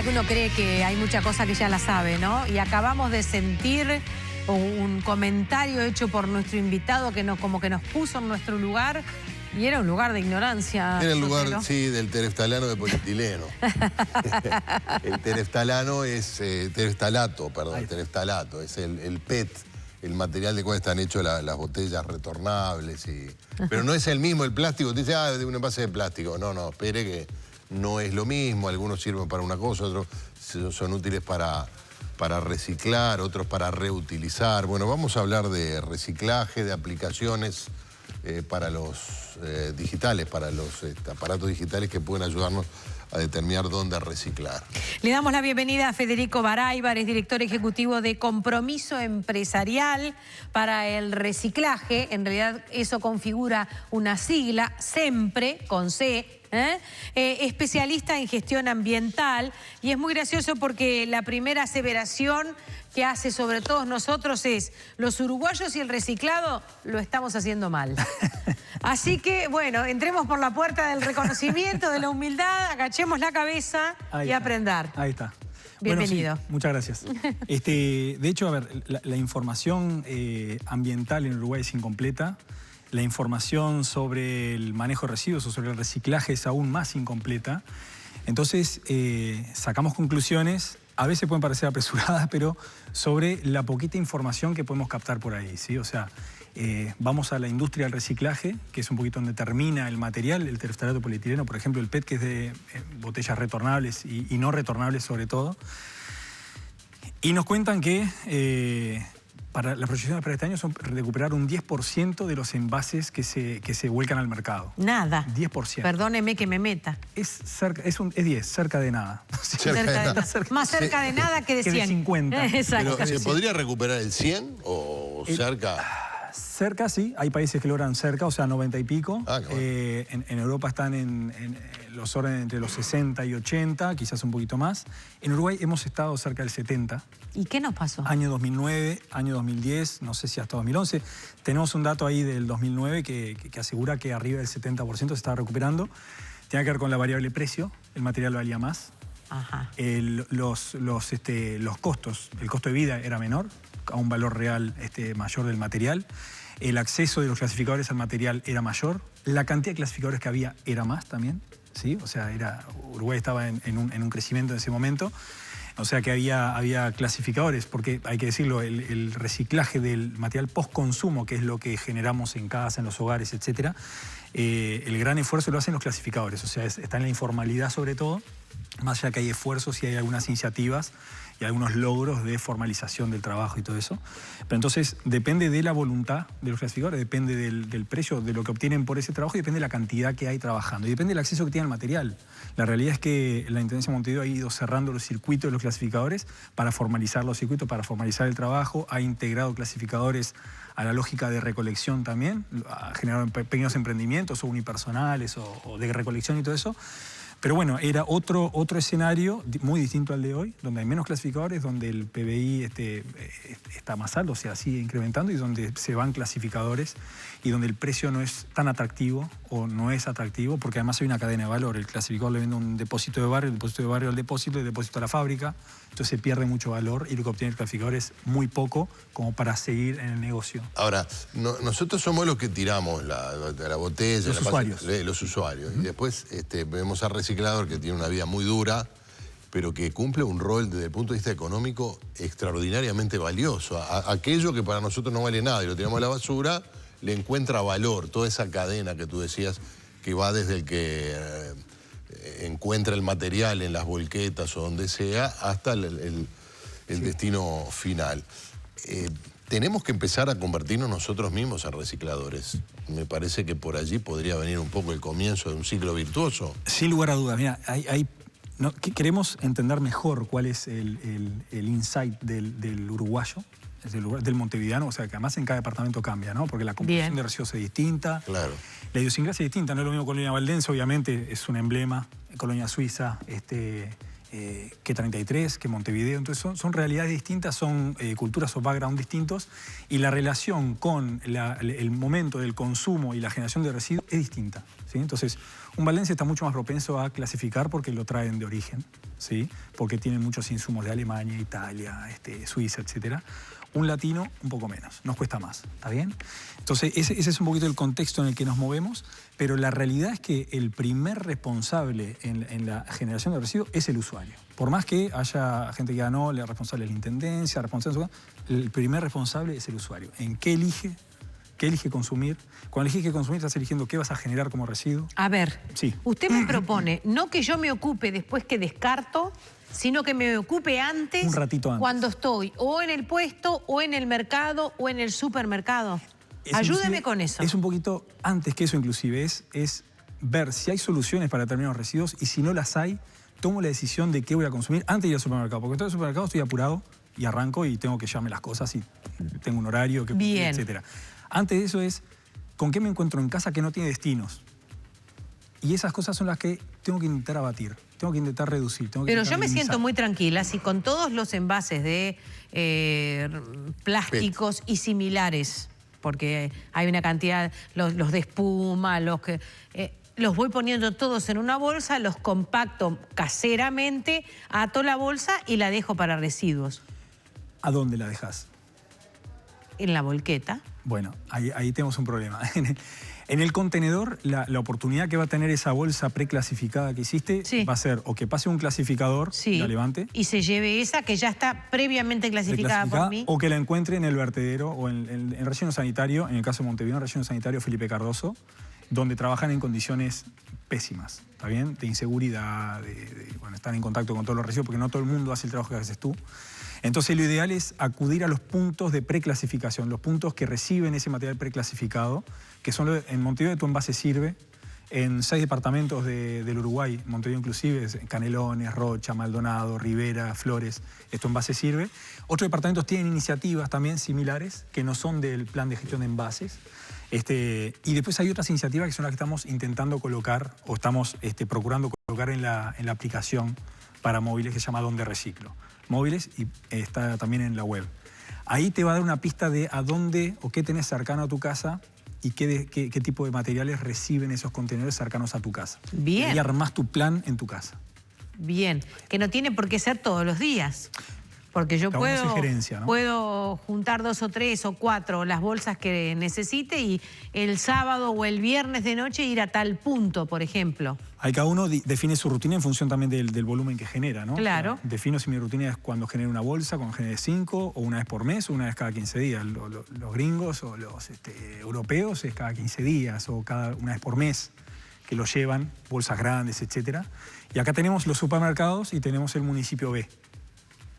que uno cree que hay mucha cosa que ya la sabe, ¿no? Y acabamos de sentir un comentario hecho por nuestro invitado que como que nos puso en nuestro lugar. Y era un lugar de ignorancia. Era el lugar, sí, del tereftalano de polietileno. El tereftalano es, tereftalato, es el PET, el material de cual están hechas las botellas retornables. Pero no es el mismo, el plástico, te dice, de un envase de plástico. No, espere que no es lo mismo. Algunos sirven para una cosa, otros son útiles para reciclar, otros para reutilizar. Bueno, vamos a hablar de reciclaje, de aplicaciones para los digitales, para los aparatos digitales que pueden ayudarnos a determinar dónde reciclar. Le damos la bienvenida a Federico Baráibar, es director ejecutivo de Compromiso Empresarial para el Reciclaje. En realidad eso configura una sigla, SEMPRE, con C, especialista en gestión ambiental. Y es muy gracioso porque la primera aseveración que hace sobre todos nosotros es: los uruguayos y el reciclado lo estamos haciendo mal. Así que, bueno, entremos por la puerta del reconocimiento, de la humildad, agachemos la cabeza y aprender. Ahí está. Bienvenido. Bueno, sí, muchas gracias. De hecho, a ver, la información ambiental en Uruguay es incompleta. La información sobre el manejo de residuos o sobre el reciclaje es aún más incompleta. Entonces, sacamos conclusiones, a veces pueden parecer apresuradas, pero sobre la poquita información que podemos captar por ahí, ¿sí? O sea, vamos a la industria del reciclaje, que es un poquito donde termina el material, el tereftalato polietileno, por ejemplo, el PET, que es de botellas retornables y no retornables sobre todo. Y nos cuentan que para las proyecciones para este año son recuperar un 10% de los envases que se vuelcan al mercado. Nada. 10%. Perdóneme que me meta. Es 10, cerca de nada. Más cerca de nada que de 100. Que de 50. Exacto. Pero, ¿se podría recuperar el 100 o cerca? Cerca, sí. Hay países que logran cerca, o sea, 90 y pico. Bueno. En Europa están en los órdenes entre los 60 y 80, quizás un poquito más. En Uruguay hemos estado cerca del 70. ¿Y qué nos pasó? Año 2009, año 2010, no sé si hasta 2011. Tenemos un dato ahí del 2009 que asegura que arriba del 70% se estaba recuperando. Tiene que ver con la variable precio, el material valía más. Ajá. Los costos, el costo de vida era menor, a un valor real mayor del material. El acceso de los clasificadores al material era mayor. La cantidad de clasificadores que había era más también, ¿sí? O sea, Uruguay estaba en un crecimiento en ese momento. O sea que había clasificadores, porque hay que decirlo, el reciclaje del material post-consumo, que es lo que generamos en casa, en los hogares, etc., el gran esfuerzo lo hacen los clasificadores. O sea, está en la informalidad sobre todo, más allá que hay esfuerzos y hay algunas iniciativas y algunos logros de formalización del trabajo y todo eso. Pero entonces depende de la voluntad de los clasificadores, depende del precio de lo que obtienen por ese trabajo y depende de la cantidad que hay trabajando y depende del acceso que tienen al material. La realidad es que la Intendencia de Montevideo ha ido cerrando los circuitos de los clasificadores para formalizar los circuitos, para formalizar el trabajo, ha integrado clasificadores a la lógica de recolección también, ha generado pequeños emprendimientos o unipersonales o de recolección y todo eso. Pero bueno, era otro escenario muy distinto al de hoy, donde hay menos clasificadores, donde el PBI está más alto, o sea, sigue incrementando, y donde se van clasificadores y donde el precio no es tan atractivo o no es atractivo, porque además hay una cadena de valor. El clasificador le vende un depósito de barrio, el depósito de barrio al depósito, el depósito a la fábrica, entonces se pierde mucho valor y lo que obtiene el clasificador es muy poco como para seguir en el negocio. Ahora, nosotros somos los que tiramos la botella. Los usuarios. Los usuarios. Y después vemos al reciclador que tiene una vida muy dura, pero que cumple un rol desde el punto de vista económico extraordinariamente valioso. Aquello que para nosotros no vale nada y lo tiramos a la basura, le encuentra valor. Toda esa cadena que tú decías, que va desde el que encuentra el material en las volquetas o donde sea, hasta el destino final. Tenemos que empezar a convertirnos nosotros mismos en recicladores. Me parece que por allí podría venir un poco el comienzo de un ciclo virtuoso. Sin lugar a dudas. Mira, queremos entender mejor cuál es el insight del uruguayo, del montevideano, o sea, que además en cada departamento cambia, ¿no? Porque la composición de residuos es distinta. Claro. La idiosincrasia es distinta. No es lo mismo Colonia Valdense, obviamente, es un emblema. Colonia Suiza, que 33, que Montevideo. Entonces son realidades distintas, son culturas o background distintos, y la relación con el momento del consumo y la generación de residuos es distinta, ¿sí? Entonces, un valdense está mucho más propenso a clasificar porque lo traen de origen, ¿sí? Porque tienen muchos insumos de Alemania, Italia, Suiza, etc. Un latino, un poco menos, nos cuesta más, ¿está bien? Entonces, ese es un poquito el contexto en el que nos movemos, pero la realidad es que el primer responsable en la generación de residuos es el usuario. Por más que haya gente que diga, no, la responsable es la intendencia, el primer responsable es el usuario. ¿En qué elige? ¿Qué elige consumir? Cuando eliges qué consumir, estás eligiendo qué vas a generar como residuo. A ver, sí. Usted me propone, no que yo me ocupe después que descarto, sino que me ocupe antes, un ratito antes, cuando estoy o en el puesto, o en el mercado, o en el supermercado. Ayúdeme con eso. Es un poquito antes que eso inclusive, es ver si hay soluciones para determinados residuos y si no las hay, tomo la decisión de qué voy a consumir antes de ir al supermercado. Porque en el supermercado estoy apurado y arranco y tengo que llevarme las cosas y tengo un horario, que cumplir, etc. Antes de eso es con qué me encuentro en casa que no tiene destinos. Y esas cosas son las que tengo que intentar abatir, tengo que intentar reducir. Pero yo me siento muy tranquila si con todos los envases de plásticos y similares, porque hay una cantidad, los de espuma, los que... los voy poniendo todos en una bolsa, los compacto caseramente, ato la bolsa y la dejo para residuos. ¿A dónde la dejas? En la volqueta. Bueno, ahí tenemos un problema. En el contenedor, la oportunidad que va a tener esa bolsa preclasificada que hiciste va a ser o que pase un clasificador, la levante. Y se lleve esa que ya está previamente clasificada por mí. O que la encuentre en el vertedero o en el relleno sanitario, en el caso de Montevideo, en el relleno sanitario Felipe Cardoso, donde trabajan en condiciones pésimas, ¿está bien? De inseguridad, bueno, están en contacto con todos los residuos, porque no todo el mundo hace el trabajo que haces tú. Entonces lo ideal es acudir a los puntos de preclasificación, los puntos que reciben ese material preclasificado, que son en Montevideo tu envase sirve, en 6 departamentos del Uruguay, Montevideo inclusive, Canelones, Rocha, Maldonado, Rivera, Flores, tu envase sirve. Otros departamentos tienen iniciativas también similares, que no son del plan de gestión de envases. Y después hay otras iniciativas que son las que estamos intentando colocar, o estamos procurando colocar en la aplicación para móviles que se llama Donde Reciclo. Móviles y está también en la web. Ahí te va a dar una pista de a dónde o qué tenés cercano a tu casa y qué tipo de materiales reciben esos contenedores cercanos a tu casa. Bien. Y armás tu plan en tu casa. Bien, que no tiene por qué ser todos los días. Porque yo puedo juntar 2 o 3 o 4 las bolsas que necesite y el sábado o el viernes de noche ir a tal punto, por ejemplo. Ahí cada uno define su rutina en función también del volumen que genera, ¿no? Claro. O sea, defino si mi rutina es cuando genero una bolsa, cuando genere 5, o una vez por mes, o una vez cada 15 días. Los gringos o los europeos es cada 15 días o una vez por mes que lo llevan, bolsas grandes, etc. Y acá tenemos los supermercados y tenemos el municipio B.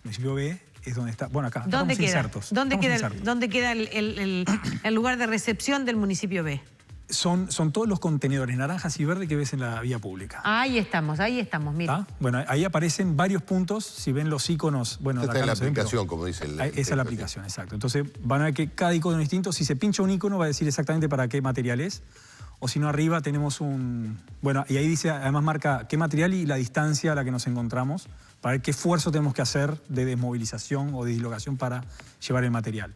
El municipio B es donde está... Bueno, acá ¿Dónde queda? Insertos. ¿Dónde queda el lugar de recepción del municipio B? Son todos los contenedores naranjas y verdes que ves en la vía pública. Ahí estamos, mira. ¿Ah? Bueno, ahí aparecen varios puntos, si ven los iconos... Bueno, está en la aplicación, como dice el... Esa es la aplicación, exacto. Entonces van a ver que cada icono es distinto. Si se pincha un icono va a decir exactamente para qué material es. O si no, arriba tenemos un... Bueno, y ahí dice, además marca qué material y la distancia a la que nos encontramos, para ver qué esfuerzo tenemos que hacer de desmovilización o de dislocación para llevar el material.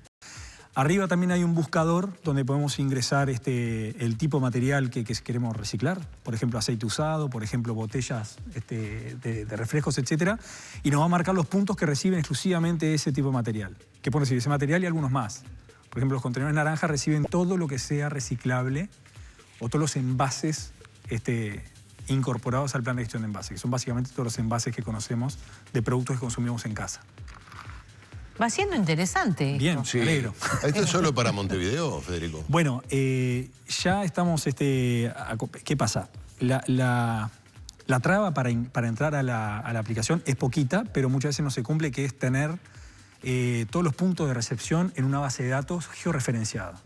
Arriba también hay un buscador donde podemos ingresar el tipo de material que queremos reciclar, por ejemplo aceite usado, por ejemplo botellas de refrescos, etc. Y nos va a marcar los puntos que reciben exclusivamente ese tipo de material. ¿Qué pueden recibir? Ese material y algunos más. Por ejemplo, los contenedores naranjas reciben todo lo que sea reciclable o todos los envases incorporados al plan de gestión de envases, que son básicamente todos los envases que conocemos de productos que consumimos en casa. Va siendo interesante. Bien, sí. Alegro. ¿Esto es solo para Montevideo, Federico? Bueno, ya estamos... ¿Qué pasa? La traba para entrar a la aplicación es poquita, pero muchas veces no se cumple, que es tener todos los puntos de recepción en una base de datos georreferenciada.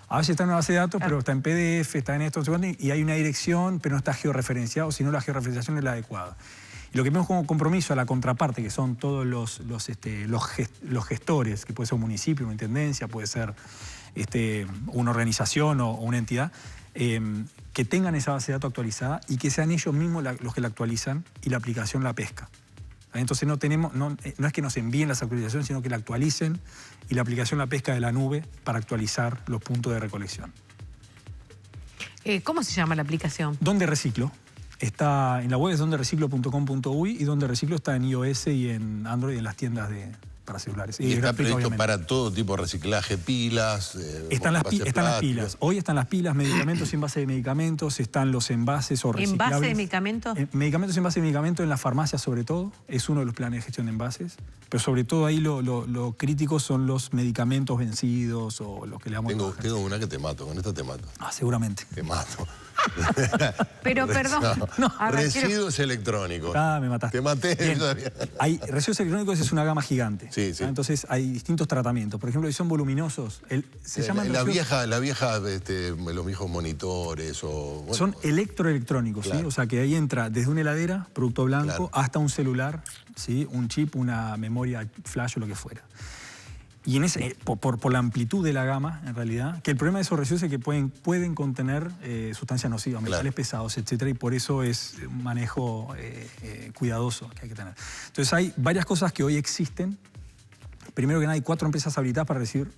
A veces está en una base de datos, pero está en PDF, está en esto, y hay una dirección, pero no está georreferenciado, sino la georreferenciación es la adecuada. Y lo que vemos como compromiso a la contraparte, que son todos los gestores, que puede ser un municipio, una intendencia, puede ser una organización o una entidad, que tengan esa base de datos actualizada y que sean ellos mismos los que la actualizan y la aplicación la pesca. Entonces no es que nos envíen las actualizaciones, sino que la actualicen y la aplicación la pesca de la nube para actualizar los puntos de recolección. ¿Cómo se llama la aplicación? ¿Dónde reciclo? Está en la web, es dondereciclo.com.uy, y Donde Reciclo está en iOS y en Android, en las tiendas para celulares. Y está previsto para todo tipo de reciclaje, pilas, están las pilas. Hoy están las pilas, medicamentos y envases de medicamentos, están los envases o reciclables. ¿Envase de medicamentos? Medicamentos y envases de medicamentos en las farmacias sobre todo, es uno de los planes de gestión de envases, pero sobre todo ahí lo crítico son los medicamentos vencidos o los que le damos... Tengo una que te mato, con esta te mato. Ah, seguramente. Te mato. Pero perdón. No, residuos electrónicos. Ah, me mataste. Te maté. Hay residuos electrónicos, es una gama gigante. Sí, sí. Entonces hay distintos tratamientos. Por ejemplo, si son voluminosos, se llaman la vieja, los viejos monitores o... Bueno, son electroelectrónicos, claro. ¿sí? O sea que ahí entra desde una heladera, producto blanco, claro, hasta un celular, ¿sí? Un chip, una memoria flash o lo que fuera. Y en ese, por la amplitud de la gama, en realidad, que el problema de esos residuos es que pueden contener sustancias nocivas, metales claro, pesados, etcétera, y por eso es un manejo cuidadoso que hay que tener. Entonces hay varias cosas que hoy existen. Primero que nada, hay 4 empresas habilitadas para recibir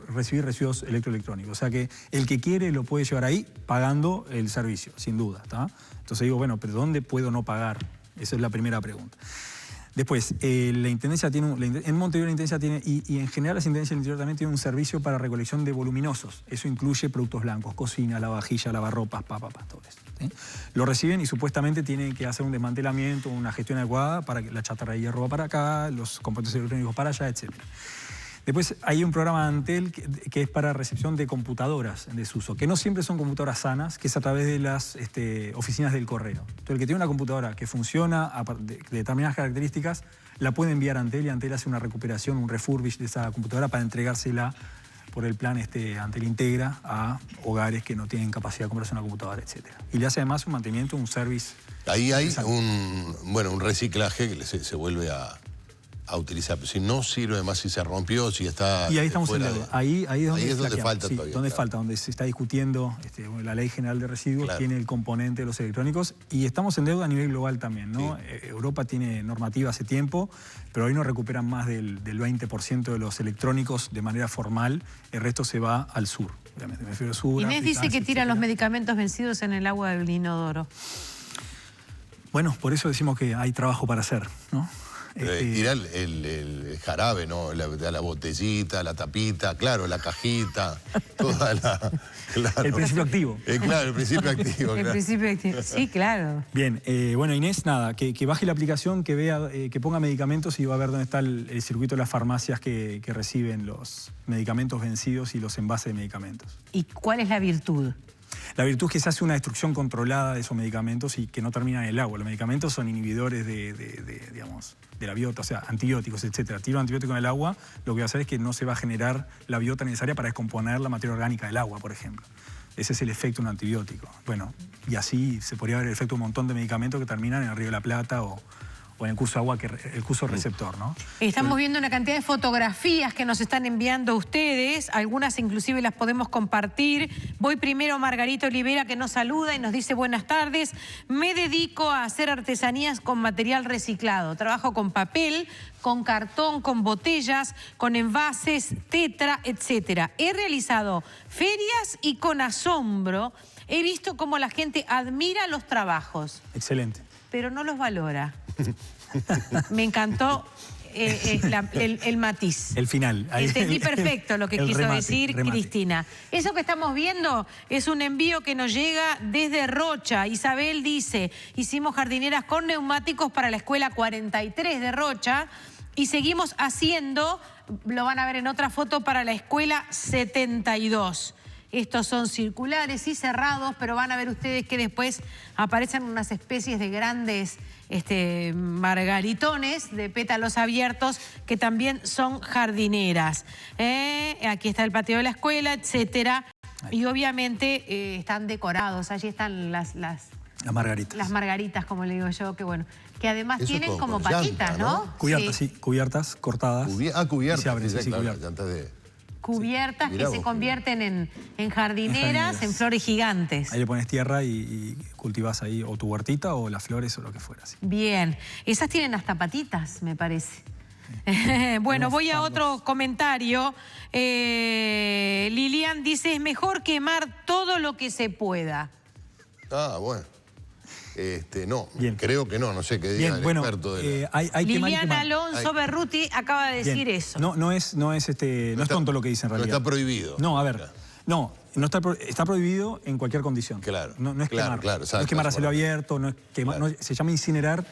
residuos electroelectrónicos. O sea que el que quiere lo puede llevar ahí pagando el servicio, sin duda, ¿tá? Entonces digo, bueno, pero ¿dónde puedo no pagar? Esa es la primera pregunta. Después, la Intendencia tiene, en Montevideo la Intendencia tiene, y en general las Intendencias del Interior también tienen un servicio para recolección de voluminosos. Eso incluye productos blancos, cocina, lavavajilla, lavarropas, todo eso, ¿sí? Lo reciben y supuestamente tienen que hacer un desmantelamiento, una gestión adecuada para que la chatarra de hierro va para acá, los componentes electrónicos para allá, etc. Después hay un programa Antel que es para recepción de computadoras en desuso, que no siempre son computadoras sanas, que es a través de las oficinas del correo. Entonces el que tiene una computadora que funciona de determinadas características, la puede enviar a Antel y Antel hace una recuperación, un refurbish de esa computadora para entregársela por el plan Antel Integra a hogares que no tienen capacidad de comprarse una computadora, etc. Y le hace además un mantenimiento, un service. Ahí hay un reciclaje que se vuelve a utilizar, pero si no sirve más, si se rompió, si está... Y ahí estamos en deuda. Ahí es donde falta sí, todavía. Donde claro, falta, donde se está discutiendo la Ley General de Residuos, claro, tiene el componente de los electrónicos, y estamos en deuda a nivel global también, ¿no? Sí. Europa tiene normativa hace tiempo, pero hoy no recuperan más del 20% de los electrónicos de manera formal, el resto se va al sur. Obviamente, me refiero al sur. Inés África, dice que tiran los medicamentos vencidos en el agua del inodoro. Bueno, por eso decimos que hay trabajo para hacer, ¿no? Tira el jarabe, ¿no? La botellita, la tapita, claro, la cajita, toda la... Claro. El principio activo. Claro, el principio activo. El principio activo, sí, claro. Bien, bueno, Inés, nada, que baje la aplicación, que vea, que ponga medicamentos y va a ver dónde está el circuito de las farmacias que reciben los medicamentos vencidos y los envases de medicamentos. ¿Y cuál es la virtud? La virtud es que se hace una destrucción controlada de esos medicamentos y que no terminan en el agua. Los medicamentos son inhibidores digamos, de la biota, o sea, antibióticos, etc. Tiro antibiótico en el agua, lo que va a hacer es que no se va a generar la biota necesaria para descomponer la materia orgánica del agua, por ejemplo. Ese es el efecto de un antibiótico. Bueno, y así se podría ver el efecto de un montón de medicamentos que terminan en el Río de la Plata o en el curso agua, el curso receptor, ¿no? Estamos viendo una cantidad de fotografías que nos están enviando ustedes, algunas inclusive las podemos compartir. Voy primero a Margarita Olivera, que nos saluda y nos dice buenas tardes. Me dedico a hacer artesanías con material reciclado. Trabajo con papel, con cartón, con botellas, con envases, tetra, etc. He realizado ferias y con asombro he visto cómo la gente admira los trabajos. Excelente. Pero no los valora. Me encantó el matiz. El final. Entendí perfecto lo que quiso decir remate. Cristina. Eso que estamos viendo es un envío que nos llega desde Rocha. Isabel dice, hicimos jardineras con neumáticos para la escuela 43 de Rocha y seguimos haciendo, lo van a ver en otra foto, para la escuela 72. Estos son circulares y cerrados, pero van a ver ustedes que después aparecen unas especies de grandes margaritones de pétalos abiertos que también son jardineras. Aquí está el patio de la escuela, etcétera. Y obviamente están decorados. Allí están las margaritas. Las margaritas, como le digo yo, que bueno, que además eso tienen como con patitas, llanta, ¿no? Cubiertas, sí, cubiertas, cortadas. Cubiertas. Se abren, sí, claro, cubiertas. llantas de... Cubiertas sí, que se convierten en jardineras, en flores gigantes. Ahí le pones tierra y cultivas ahí o tu huertita o las flores o lo que fuera. Sí. Bien, esas tienen hasta patitas, me parece. Bueno, voy a otro comentario. Lilian dice, es mejor quemar todo lo que se pueda. Ah, bueno. No, Bien. creo que no sé qué diga Bien, el bueno, experto de la... Liliana Alonso Berruti acaba de decir Bien. eso. No es tonto lo que dice en realidad. No está prohibido. No, a ver, está prohibido en cualquier condición. Claro. No es quemar. Claro, no es quemar a cielo abierto, no es quemar, Claro. se llama incinerar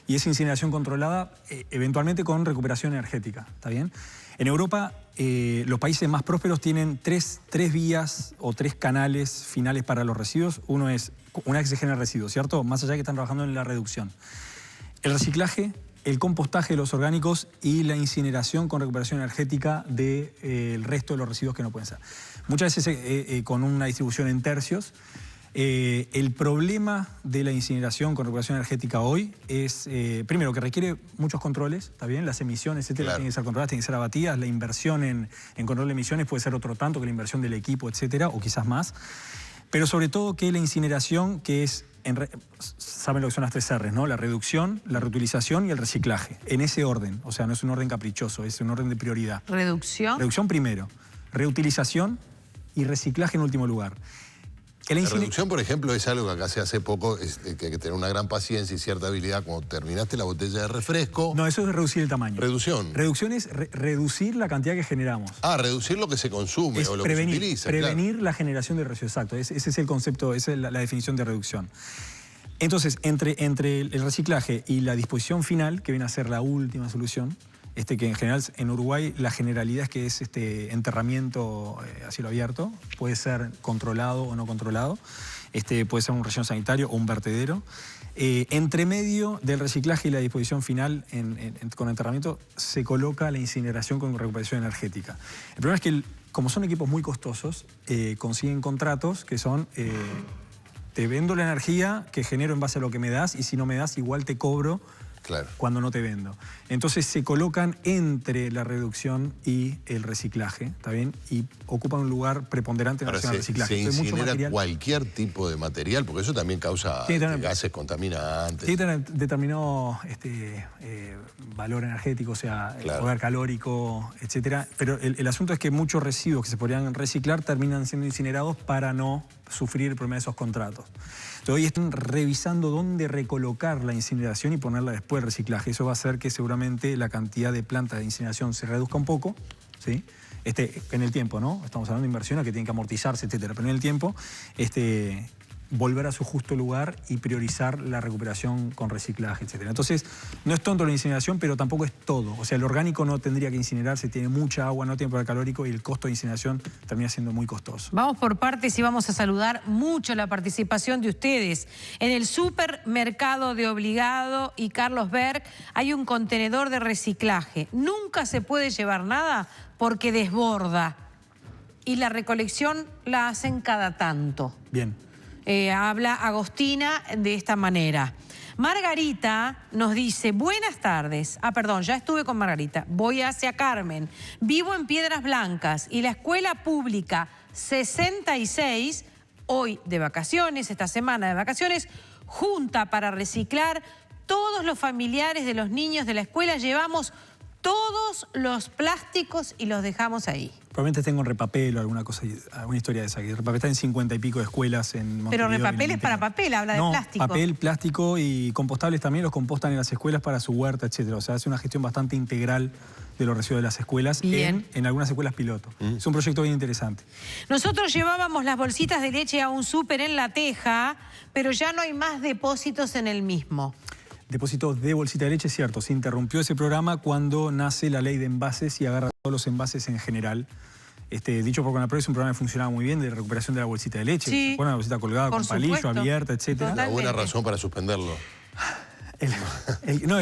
y es incineración controlada, eventualmente con recuperación energética, ¿está bien? En Europa, los países más prósperos tienen tres vías o 3 canales finales para los residuos. Uno es, una vez que se genera residuos, ¿cierto? Más allá de que están trabajando en la reducción. El reciclaje, el compostaje de los orgánicos y la incineración con recuperación energética del resto de los residuos que no pueden ser. Muchas veces con una distribución en tercios. El problema de la incineración con recuperación energética hoy es, primero, que requiere muchos controles, ¿está bien? Las emisiones, etcétera, Claro. tienen que ser controladas, tienen que ser abatidas. La inversión en control de emisiones puede ser otro tanto que la inversión del equipo, etcétera, o quizás más. Pero sobre todo que la incineración, que es, saben lo que son las 3 R's, ¿no? La reducción, la reutilización y el reciclaje. En ese orden, o sea, no es un orden caprichoso, es un orden de prioridad. Reducción. Reducción primero, reutilización y reciclaje en último lugar. La reducción, por ejemplo, es algo que acá se hace poco, que hay que tener una gran paciencia y cierta habilidad. Cuando terminaste la botella de refresco... No, eso es reducir el tamaño. Reducción. Reducción es reducir la cantidad que generamos. Reducir lo que se consume Es o lo prevenir, que se utiliza. prevenir claro. la generación de residuos, exacto. Ese es el concepto, esa es la definición de reducción. Entonces, entre el reciclaje y la disposición final, que viene a ser la última solución, que en general en Uruguay la generalidad es que es enterramiento a cielo abierto, puede ser controlado o no controlado, puede ser un relleno sanitario o un vertedero. Entre medio del reciclaje y la disposición final con enterramiento se coloca la incineración con recuperación energética. El problema es que como son equipos muy costosos, consiguen contratos que son... te vendo la energía que genero en base a lo que me das y si no me das igual te cobro Claro. cuando no te vendo. Entonces se colocan entre la reducción y el reciclaje, ¿está bien? Y ocupan un lugar preponderante en relación al reciclaje. Se Entonces, incinera cualquier tipo de material, porque eso también causa gases contaminantes. Tiene que tener determinado valor energético, o sea, Claro. poder calórico, etcétera. Pero el asunto es que muchos residuos que se podrían reciclar terminan siendo incinerados para no sufrir el problema de esos contratos. Entonces, hoy están revisando dónde recolocar la incineración y ponerla después del reciclaje. Eso va a hacer que seguramente la cantidad de plantas de incineración se reduzca un poco, ¿sí? En el tiempo, ¿no? Estamos hablando de inversiones que tienen que amortizarse, etcétera. Pero en el tiempo, volver a su justo lugar y priorizar la recuperación con reciclaje, etcétera. Entonces, no es tonto la incineración, pero tampoco es todo. O sea, el orgánico no tendría que incinerarse, tiene mucha agua, no tiene poder calórico y el costo de incineración termina siendo muy costoso. Vamos por partes y vamos a saludar mucho la participación de ustedes. En el supermercado de Obligado y Carlos Berg hay un contenedor de reciclaje. Nunca se puede llevar nada porque desborda. Y la recolección la hacen cada tanto. Bien. Habla Agostina de esta manera. Margarita nos dice, buenas tardes. Perdón, ya estuve con Margarita. Voy hacia Carmen. Vivo en Piedras Blancas y la escuela pública 66, hoy de vacaciones, esta semana de vacaciones, junta para reciclar. Todos los familiares de los niños de la escuela llevamos todos los plásticos y los dejamos ahí. Probablemente tengo en Repapel o alguna historia de esa. Repapel está en 50 y pico de escuelas en Montevideo. Pero Repapel es para papel, habla de plástico. Papel, plástico y compostables también los compostan en las escuelas para su huerta, etcétera. O sea, hace una gestión bastante integral de los residuos de las escuelas en algunas escuelas piloto. Es un proyecto bien interesante. Nosotros llevábamos las bolsitas de leche a un súper en La Teja, pero ya no hay más depósitos en el mismo. Depósitos de bolsita de leche, es cierto. Se interrumpió ese programa cuando nace la ley de envases y agarra todos los envases en general. Dicho por Conapred, es un programa que funcionaba muy bien de recuperación de la bolsita de leche. Sí, ¿se acuerdan? La bolsita colgada con palillo, abierta, etcétera. Una buena razón para suspenderlo. El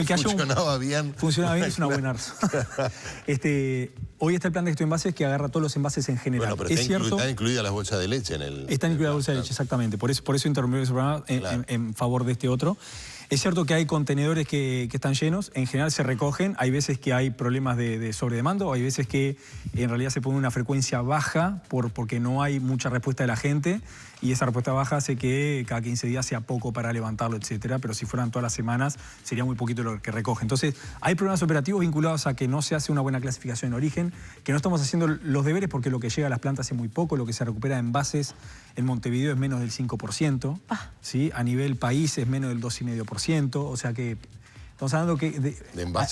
que funcionaba bien. Funcionaba bien, es una buena razón. Hoy está el plan de estos envases que agarra todos los envases en general. Bueno, pero es cierto, están incluidas las bolsas de leche en el... Están incluidas las bolsas de leche, exactamente. Por eso interrumpió ese programa en favor de este otro. Es cierto que hay contenedores que están llenos, en general se recogen, hay veces que hay problemas de sobredemanda, hay veces que en realidad se pone una frecuencia baja porque no hay mucha respuesta de la gente y esa respuesta baja hace que cada 15 días sea poco para levantarlo, etcétera, pero si fueran todas las semanas sería muy poquito lo que recoge. Entonces hay problemas operativos vinculados a que no se hace una buena clasificación en origen, que no estamos haciendo los deberes porque lo que llega a las plantas es muy poco, lo que se recupera en envases en Montevideo es menos del 5%, ¿sí? A nivel país es menos del 2,5%, o sea que estamos hablando que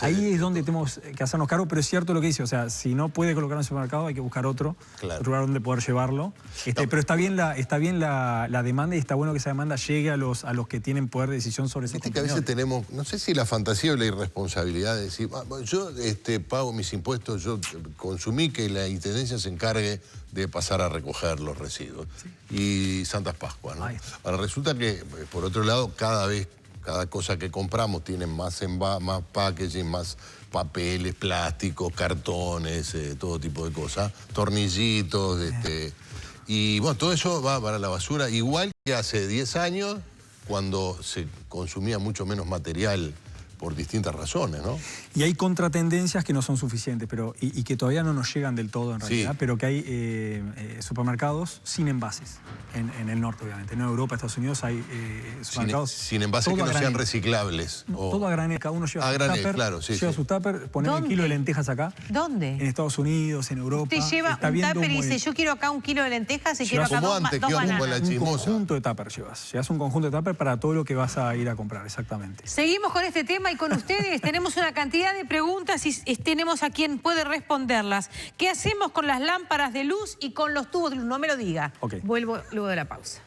ahí es donde tenemos que hacernos cargo, pero es cierto lo que dice, o sea, si no puede colocarlo en el supermercado hay que buscar otro lugar donde poder llevarlo. Pero está bien la demanda y está bueno que esa demanda llegue a los que tienen poder de decisión sobre ese que a veces tenemos, no sé si la fantasía o la irresponsabilidad de decir, yo pago mis impuestos, yo consumí, que la Intendencia se encargue de pasar a recoger los residuos. Sí. Y Santas Pascuas, ¿no? Ahora resulta que, por otro lado, cada cosa que compramos tiene más packaging, más papeles, plásticos, cartones, todo tipo de cosas, tornillitos, y bueno, todo eso va para la basura, igual que hace 10 años, cuando se consumía mucho menos material por distintas razones, ¿no? Y hay contratendencias que no son suficientes y que todavía no nos llegan del todo en realidad, pero que hay supermercados sin envases en el norte, obviamente. En Europa, Estados Unidos hay supermercados sin envases que no sean reciclables. Todo a granel, cada uno lleva su tupper, claro, lleva su tupper, poner un kilo de lentejas acá. ¿Dónde? En Estados Unidos, en Europa. Usted lleva un tupper y dice, yo quiero acá un kilo de lentejas y quiero acá dos bananas. Un conjunto de tupper llevas un conjunto de tupper para todo lo que vas a ir a comprar, exactamente. Seguimos con este tema y con ustedes tenemos una cantidad de preguntas y tenemos a quien puede responderlas. ¿Qué hacemos con las lámparas de luz y con los tubos de luz? No me lo diga. Vuelvo luego de la pausa.